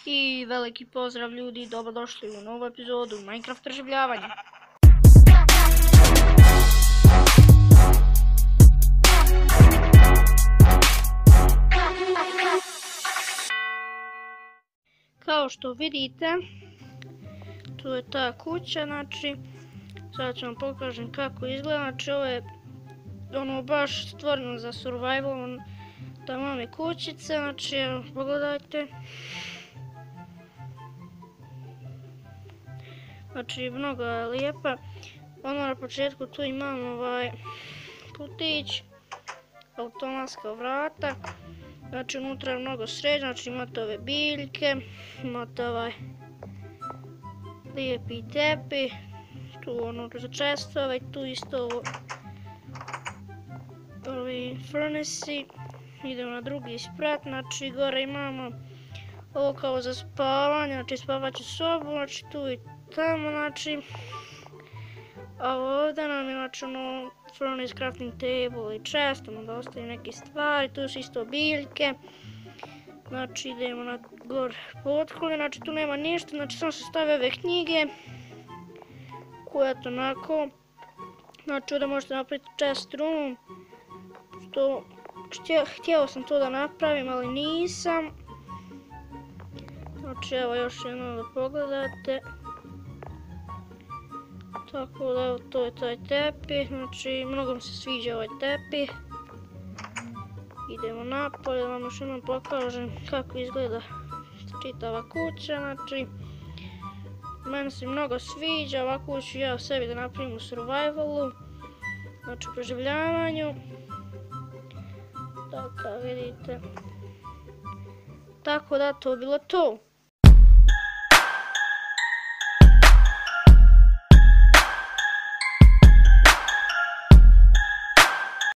I veliki pozdrav ljudi, dobrodošli u novu epizodu Minecraft preživljavanja. Kao što vidite, tu je ta kuća, znači, sad ću vam pokažem kako izgleda, znači ovo je baš stvoreno za survival, tamo je kućica, znači evo pogledajte. Znači mnogo je lijepa, na početku tu imamo putić, automatska vrata, znači unutra je mnogo sređeno, znači imate ove biljke, imate lijepi tepi, tu za čestove, tu isto ovi furnisi. Idemo na drugi sprat, znači gore imamo ovo kao za spavanje, znači spavaću sobu, znači tu i tamo, znači. A ovdje nam je znači furnace, crafting table i chest, da ostaje neke stvari, tu su isto biljke. Znači idemo na gore potkolje, znači tu nema ništa, znači samo se stave ove knjige koje to onako, znači ovdje možete napraviti chest room, što htio sam to da napravim, ali nisam. Znači evo još jedno da pogledate. Tako da evo to je taj tepih, znači mnogo mi se sviđa ovaj tepih. Idemo napolje da vam još jednom pokažem kako izgleda čitava kuća, znači meni se mnogo sviđa, ovako ću ja sebi da napravim u survivalu, znači u preživljavanju. Tako vidite. Tako da to bilo to.